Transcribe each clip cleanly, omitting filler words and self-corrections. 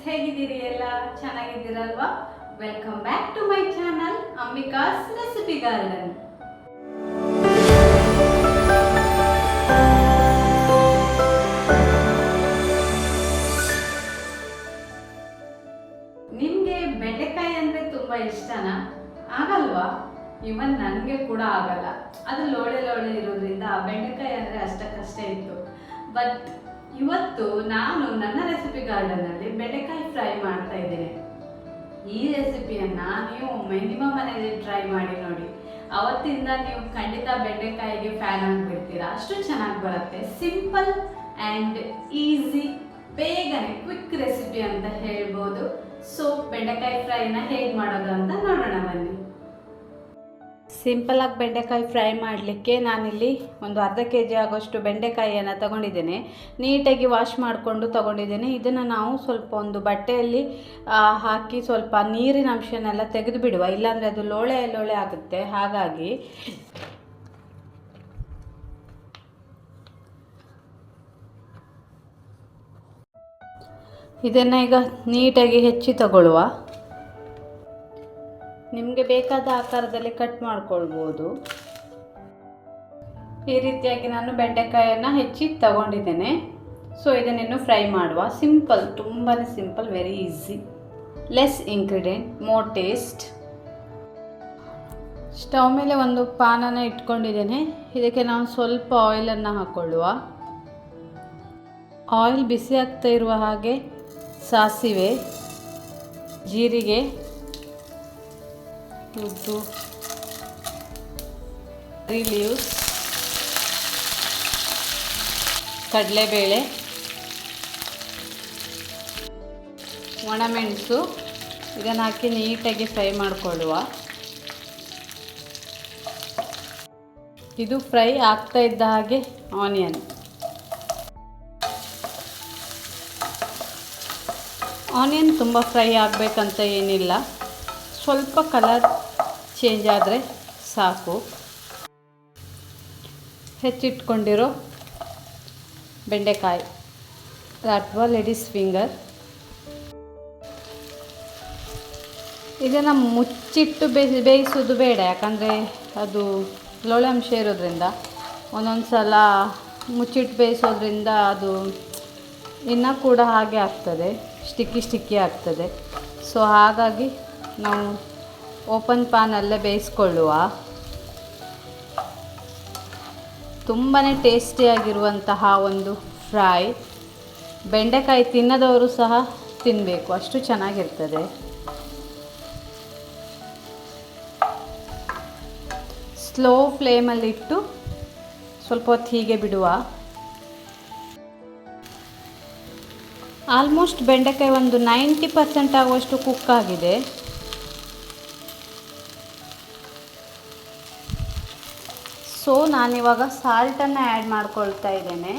ಹೇಗಿದ್ದೀರಿ ಎಲ್ಲ ಚೆನ್ನಾಗಿದ್ದೀರಲ್ವಾ? Welcome back to my channel Ambika's recipe garden. ನಿಮಗೆ ಬೆಂಡೆಕಾಯಿ ಅಂದರೆ ತುಂಬ ಇಷ್ಟನಾ? ಆಗಲ್ವಾ? ಇವನ್ ನನಗೆ ಕೂಡ ಆಗಲ್ಲ. ಅದು ಲೋಳೆ ಲೋಳೆ ಇರೋದ್ರಿಂದ ಬೆಂಡೆಕಾಯಿ ಅಂದರೆ ಅಷ್ಟಕ್ಕಷ್ಟೇ ಇತ್ತು. ಬಟ್ ಇವತ್ತು ನಾನು ನನ್ನ ರೆಸಿಪಿ ಗಾರ್ಡನಲ್ಲಿ ಬೆಂಡೆಕಾಯಿ ಫ್ರೈ ಮಾಡ್ತಾ ಇದ್ದೇನೆ. ಈ ರೆಸಿಪಿಯನ್ನು ನೀವು ಮಿನಿಮಮ್ ಮನೆಯಲ್ಲಿ ಟ್ರೈ ಮಾಡಿ ನೋಡಿ. ಅವತ್ತಿಂದ ನೀವು ಖಂಡಿತ ಬೆಂಡೆಕಾಯಿಗೆ ಫ್ಯಾನ್ ಆಗಿಬಿಡ್ತೀರಾ, ಅಷ್ಟು ಚೆನ್ನಾಗಿ ಬರುತ್ತೆ. ಸಿಂಪಲ್ ಆ್ಯಂಡ್ ಈಸಿ, ಬೇಗನೆ ಕ್ವಿಕ್ ರೆಸಿಪಿ ಅಂತ ಹೇಳ್ಬೋದು. ಸೊ ಬೆಂಡೆಕಾಯಿ ಫ್ರೈನ ಹೇಗೆ ಮಾಡೋದು ಅಂತ ನೋಡೋಣ ಬನ್ನಿ. ಸಿಂಪಲಾಗಿ ಬೆಂಡೆಕಾಯಿ ಫ್ರೈ ಮಾಡಲಿಕ್ಕೆ ನಾನಿಲ್ಲಿ ಒಂದು ಅರ್ಧ kg ಆಗೋಷ್ಟು ಬೆಂಡೆಕಾಯಿಯನ್ನು ತಗೊಂಡಿದ್ದೇನೆ. ನೀಟಾಗಿ ವಾಶ್ ಮಾಡಿಕೊಂಡು ತಗೊಂಡಿದ್ದೇನೆ. ಇದನ್ನು ನಾವು ಸ್ವಲ್ಪ ಒಂದು ಬಟ್ಟೆಯಲ್ಲಿ ಹಾಕಿ ಸ್ವಲ್ಪ ನೀರಿನ ಅಂಶನೆಲ್ಲ ತೆಗೆದು ಬಿಡುವ, ಇಲ್ಲಾಂದರೆ ಅದು ಲೋಳೆ ಲೋಳೆ ಆಗುತ್ತೆ. ಹಾಗಾಗಿ ಇದನ್ನು ಈಗ ನೀಟಾಗಿ ಹೆಚ್ಚಿ ತಗೊಳ್ಳುವ. ನಿಮಗೆ ಬೇಕಾದ ಆಕಾರದಲ್ಲಿ ಕಟ್ ಮಾಡ್ಕೊಳ್ಬೋದು. ಈ ರೀತಿಯಾಗಿ ನಾನು ಬೆಂಡೆಕಾಯನ್ನು ಹೆಚ್ಚಿ ತಗೊಂಡಿದ್ದೇನೆ. ಸೊ ಇದನ್ನೇನು ಫ್ರೈ ಮಾಡುವ. ಸಿಂಪಲ್, ತುಂಬಾ simple, very easy, less ingredient, more taste. Stove ಮೇಲೆ ಒಂದು ಪಾನನ್ನು ಇಟ್ಕೊಂಡಿದ್ದೇನೆ. ಇದಕ್ಕೆ ನಾವು ಸ್ವಲ್ಪ ಆಯಿಲನ್ನು ಹಾಕ್ಕೊಳ್ಳುವ. ಆಯಿಲ್ ಬಿಸಿ ಆಗ್ತಾ ಇರುವ ಹಾಗೆ ಸಾಸಿವೆ, ಜೀರಿಗೆ, ಉದ್ದು, ಲೀವ್ಸ್, ಕಡಲೆಬೇಳೆ, ಒಣಮೆಣಸು ಇದನ್ನು ಹಾಕಿ ನೀಟಾಗಿ ಫ್ರೈ ಮಾಡಿಕೊಳ್ಳುವ. ಇದು ಫ್ರೈ ಆಗ್ತಾ ಇದ್ದ ಹಾಗೆ ಆನಿಯನ್ ತುಂಬ ಫ್ರೈ ಆಗಬೇಕಂತ ಏನಿಲ್ಲ, ಸ್ವಲ್ಪ ಕಲರ್ ಚೇಂಜ್ ಆದರೆ ಸಾಕು. ಹೆಚ್ಚಿಟ್ಕೊಂಡಿರೋ ಬೆಂಡೆಕಾಯಿ ಅಥವಾ ಲೇಡೀಸ್ ಫಿಂಗರ್, ಇದನ್ನು ಮುಚ್ಚಿಟ್ಟು ಬೇಯಿಸೋದು ಬೇಡ, ಯಾಕಂದರೆ ಅದು ಲೋಳೆ ಅಂಶ ಇರೋದ್ರಿಂದ. ಒಂದೊಂದು ಸಲ ಮುಚ್ಚಿಟ್ಟು ಬೇಯಿಸೋದ್ರಿಂದ ಅದು ಇನ್ನೂ ಕೂಡ ಹಾಗೆ ಆಗ್ತದೆ, ಸ್ಟಿಕ್ಕಿ ಆಗ್ತದೆ. ಸೊ ಹಾಗಾಗಿ ನಾವು ಓಪನ್ ಪ್ಯಾನಲ್ಲೇ ಬೇಯಿಸ್ಕೊಳ್ಳುವ. ತುಂಬಾ ಟೇಸ್ಟಿಯಾಗಿರುವಂತಹ ಒಂದು ಫ್ರೈ. ಬೆಂಡೆಕಾಯಿ ತಿನ್ನದವರು ಸಹ ತಿನ್ನಬೇಕು, ಅಷ್ಟು ಚೆನ್ನಾಗಿರ್ತದೆ. ಸ್ಲೋ ಫ್ಲೇಮಲ್ಲಿಟ್ಟು ಸ್ವಲ್ಪ ಹೊತ್ತು ಹೀಗೆ ಬಿಡುವ. ಆಲ್ಮೋಸ್ಟ್ ಬೆಂಡೆಕಾಯಿ ಒಂದು 90% ಆಗುವಷ್ಟು ಕುಕ್ ಆಗಿದೆ. ಸೊ ನಾನಿವಾಗ ಸಾಲ್ಟನ್ನು ಆ್ಯಡ್ ಮಾಡ್ಕೊಳ್ತಾ ಇದ್ದೇನೆ.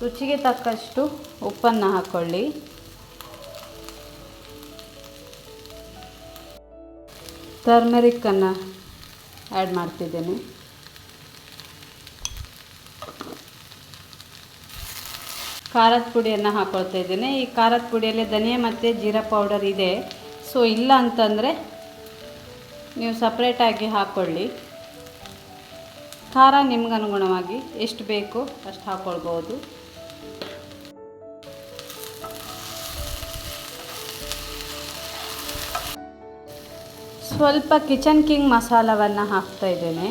ರುಚಿಗೆ ತಕ್ಕಷ್ಟು ಉಪ್ಪನ್ನು ಹಾಕ್ಕೊಳ್ಳಿ. ಟರ್ಮರಿಕ್ಕನ್ನು ಆ್ಯಡ್ ಮಾಡ್ತಿದ್ದೇನೆ. ಖಾರದ ಪುಡಿಯನ್ನು ಹಾಕ್ಕೊಳ್ತಾ ಇದ್ದೇನೆ. ಈ ಖಾರದ ಪುಡಿಯಲ್ಲಿ ಧನಿಯಾ ಮತ್ತು ಜೀರಾ ಪೌಡರ್ ಇದೆ. ಸೊ ಇಲ್ಲ ಅಂತಂದರೆ ನೀವು ಸಪ್ರೇಟಾಗಿ ಹಾಕ್ಕೊಳ್ಳಿ. ಖಾರ ನಿಮ್ಗನುಗುಣವಾಗಿ ಎಷ್ಟು ಬೇಕು ಅಷ್ಟು ಹಾಕ್ಕೊಳ್ಬೋದು. ಸ್ವಲ್ಪ ಕಿಚನ್ ಕಿಂಗ್ ಮಸಾಲವನ್ನು ಹಾಕ್ತಾ ಇದ್ದೇನೆ.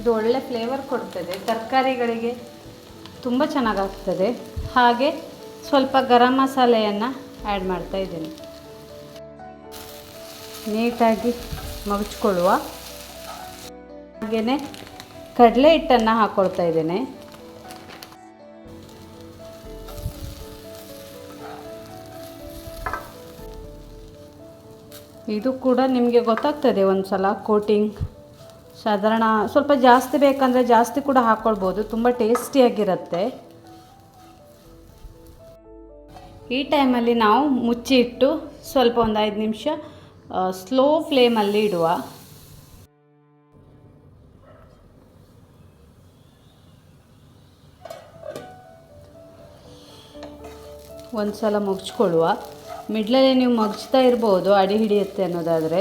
ಇದು ಒಳ್ಳೆ ಫ್ಲೇವರ್ ಕೊಡ್ತದೆ, ತರಕಾರಿಗಳಿಗೆ ತುಂಬ ಚೆನ್ನಾಗಾಗ್ತದೆ. ಹಾಗೆ ಸ್ವಲ್ಪ ಗರಂ ಮಸಾಲೆಯನ್ನು ಆ್ಯಡ್ ಮಾಡ್ತಾ ಇದ್ದೇನೆ. ನೀಟಾಗಿ ಮಗಚ್ಕೊಳ್ಳುವ. ಹಾಗೆಯೇ ಕಡಲೆ ಹಿಟ್ಟನ್ನು ಹಾಕ್ಕೊಳ್ತಾ ಇದ್ದೇನೆ. ಇದು ಕೂಡ ನಿಮಗೆ ಗೊತ್ತಾಗ್ತದೆ ಒಂದು ಸಲ ಕೋಟಿಂಗ್. ಸಾಧಾರಣ ಸ್ವಲ್ಪ ಜಾಸ್ತಿ ಬೇಕಂದರೆ ಜಾಸ್ತಿ ಕೂಡ ಹಾಕ್ಕೊಳ್ಬೋದು, ತುಂಬ ಟೇಸ್ಟಿಯಾಗಿರುತ್ತೆ. ಈ ಟೈಮಲ್ಲಿ ನಾವು ಮುಚ್ಚಿ ಇಟ್ಟು ಸ್ವಲ್ಪ ಒಂದು 5 ನಿಮಿಷ ಸ್ಲೋ ಫ್ಲೇಮಲ್ಲಿ ಇಡುವ. ಒಂದು ಸಲ ಮಗ್ಚ್ಕೊಳ್ಳುವ. ಮಿಡ್ಲಲ್ಲಿ ನೀವು ಮಗ್ಚ್ತಾ ಇರ್ಬೋದು ಅಡಿ ಹಿಡಿಯುತ್ತೆ ಅನ್ನೋದಾದರೆ.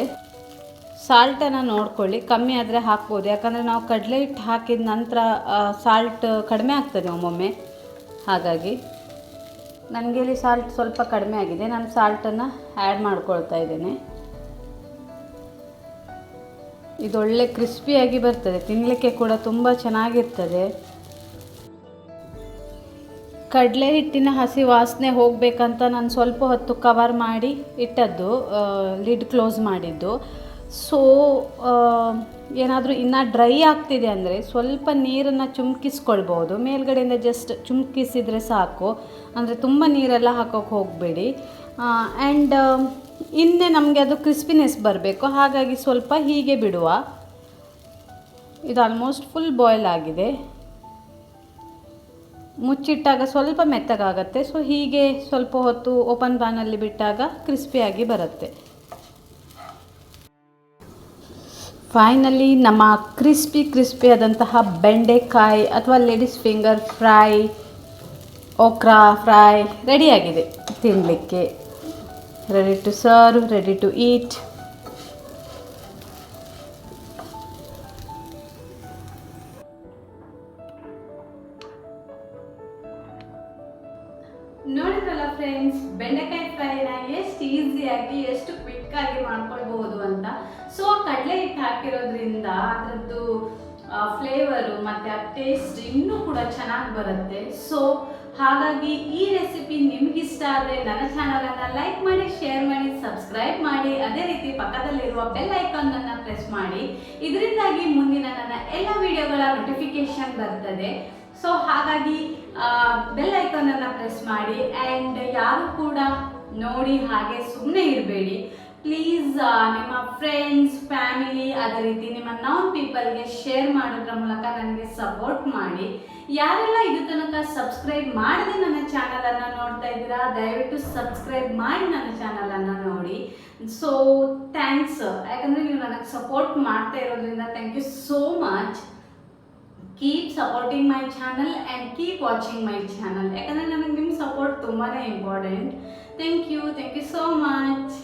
ಸಾಲ್ಟನ್ನು ನೋಡ್ಕೊಳ್ಳಿ, ಕಮ್ಮಿ ಆದರೆ ಹಾಕ್ಬೋದು, ಯಾಕಂದರೆ ನಾವು ಕಡಲೆ ಹಿಟ್ಟು ಹಾಕಿದ ನಂತರ ಸಾಲ್ಟ್ ಕಡಿಮೆ ಆಗ್ತದೆ ಒಮ್ಮೊಮ್ಮೆ. ಹಾಗಾಗಿ ನನಗೆ ಇಲ್ಲಿ ಸಾಲ್ಟ್ ಸ್ವಲ್ಪ ಕಡಿಮೆ ಆಗಿದೆ, ನಾನು ಸಾಲ್ಟನ್ನು ಆ್ಯಡ್ ಮಾಡ್ಕೊಳ್ತಾ ಇದ್ದೇನೆ. ಇದೊಳ್ಳೆ ಕ್ರಿಸ್ಪಿಯಾಗಿ ಬರ್ತದೆ, ತಿನ್ನಲಿಕ್ಕೆ ಕೂಡ ತುಂಬ ಚೆನ್ನಾಗಿರ್ತದೆ. ಕಡಲೆ ಹಿಟ್ಟಿನ ಹಸಿ ವಾಸನೆ ಹೋಗಬೇಕಂತ ನಾನು ಸ್ವಲ್ಪ ಹೊತ್ತು ಕವರ್ ಮಾಡಿ ಇಟ್ಟದ್ದು, ಲಿಡ್ ಕ್ಲೋಸ್ ಮಾಡಿದ್ದು. ಸೊ ಏನಾದರೂ ಇನ್ನೂ ಡ್ರೈ ಆಗ್ತಿದೆ ಅಂದರೆ ಸ್ವಲ್ಪ ನೀರನ್ನು ಚುಮ್ಕಿಸ್ಕೊಳ್ಬೋದು, ಮೇಲ್ಗಡೆಯಿಂದ ಜಸ್ಟ್ ಚುಮ್ಕಿಸಿದರೆ ಸಾಕು, ಅಂದರೆ ತುಂಬ ನೀರೆಲ್ಲ ಹಾಕೋಕ್ಕೆ ಹೋಗಬೇಡಿ. ಆ್ಯಂಡ್ ಇನ್ನೇ ನಮಗೆ ಅದು ಕ್ರಿಸ್ಪಿನೆಸ್ ಬರಬೇಕು, ಹಾಗಾಗಿ ಸ್ವಲ್ಪ ಹೀಗೆ ಬಿಡುವ. ಇದು ಆಲ್ಮೋಸ್ಟ್ ಫುಲ್ ಬಾಯ್ಲ್ ಆಗಿದೆ, ಮುಚ್ಚಿಟ್ಟಾಗ ಸ್ವಲ್ಪ ಮೆತ್ತಗಾಗತ್ತೆ. ಸೊ ಹೀಗೆ ಸ್ವಲ್ಪ ಹೊತ್ತು ಓಪನ್ ಪ್ಯಾನಲ್ಲಿ ಬಿಟ್ಟಾಗ ಕ್ರಿಸ್ಪಿಯಾಗಿ ಬರುತ್ತೆ. ಫೈನಲಿ ನಮ್ಮ ಕ್ರಿಸ್ಪಿ ಆದಂತಹ ಬೆಂಡೆಕಾಯಿ ಅಥವಾ ladies finger fry, okra fry ರೆಡಿಯಾಗಿದೆ ತಿನ್ನಲಿಕ್ಕೆ. Ready to serve, ready to eat. ನೋಡಿದ್ರಲ್ಲ ಫ್ರೆಂಡ್ಸ್, ಬೆಂಡೆಕಾಯಿ ಫ್ರೈನ ಎಷ್ಟು ಈಸಿಯಾಗಿ ಎಷ್ಟು ಕ್ವಿಕ್ಕಾಗಿ ಮಾಡ್ಕೊಳ್ಬಹುದು ಅಂತ. ಸೊ ಕಡಲೆ ಹಿಟ್ಟು ಹಾಕಿರೋದ್ರಿಂದ ಅದರದ್ದು ಫ್ಲೇವರು ಮತ್ತು ಆ ಟೇಸ್ಟ್ ಇನ್ನೂ ಕೂಡ ಚೆನ್ನಾಗಿ ಬರುತ್ತೆ. ಸೊ ಹಾಗಾಗಿ ಈ ರೆಸಿಪಿ ನಿಮಗಿಷ್ಟ ಆದರೆ ನನ್ನ ಚಾನಲನ್ನು ಲೈಕ್ ಮಾಡಿ, ಶೇರ್ ಮಾಡಿ, ಸಬ್ಸ್ಕ್ರೈಬ್ ಮಾಡಿ. ಅದೇ ರೀತಿ ಪಕ್ಕದಲ್ಲಿರುವ ಬೆಲ್ ಐಕಾನನ್ನು ಪ್ರೆಸ್ ಮಾಡಿ. ಇದರಿಂದಾಗಿ ಮುಂದಿನ ನನ್ನ ಎಲ್ಲ ವಿಡಿಯೋಗಳ ನೋಟಿಫಿಕೇಶನ್ ಬರ್ತದೆ. ಸೊ ಹಾಗಾಗಿ ಬೆಲ್ ಐಕಾನನ್ನು ಪ್ರೆಸ್ ಮಾಡಿ. ಆ್ಯಂಡ್ ಯಾರು ಕೂಡ ನೋಡಿ ಹಾಗೆ ಸುಮ್ಮನೆ ಇರಬೇಡಿ ಪ್ಲೀಸ್. ನಿಮ್ಮ ಫ್ರೆಂಡ್ಸ್, ಫ್ಯಾಮಿಲಿ, ಅದೇ ರೀತಿ ನಿಮ್ಮ ನಾನ್ ಪೀಪಲ್ಗೆ ಶೇರ್ ಮಾಡೋದ್ರ ಮೂಲಕ ನನಗೆ ಸಪೋರ್ಟ್ ಮಾಡಿ. ಯಾರೆಲ್ಲ ಇದು ತನಕ ಸಬ್ಸ್ಕ್ರೈಬ್ ಮಾಡದೆ ನನ್ನ ಚಾನಲನ್ನು ನೋಡ್ತಾ ಇದ್ದೀರಾ, ದಯವಿಟ್ಟು ಸಬ್ಸ್ಕ್ರೈಬ್ ಮಾಡಿ ನನ್ನ ಚಾನಲನ್ನು ನೋಡಿ. ಸೊ ಥ್ಯಾಂಕ್ಸ್, ಯಾಕಂದರೆ ನೀವು ನನಗೆ ಸಪೋರ್ಟ್ ಮಾಡ್ತಾ ಇರೋದ್ರಿಂದ thank you so much. Keep supporting my channel and keep watching my channel, ಯಾಕಂದರೆ ನನಗೆ ನಿಮ್ಮ ಸಪೋರ್ಟ್ ತುಂಬಾ important. Thank you so much.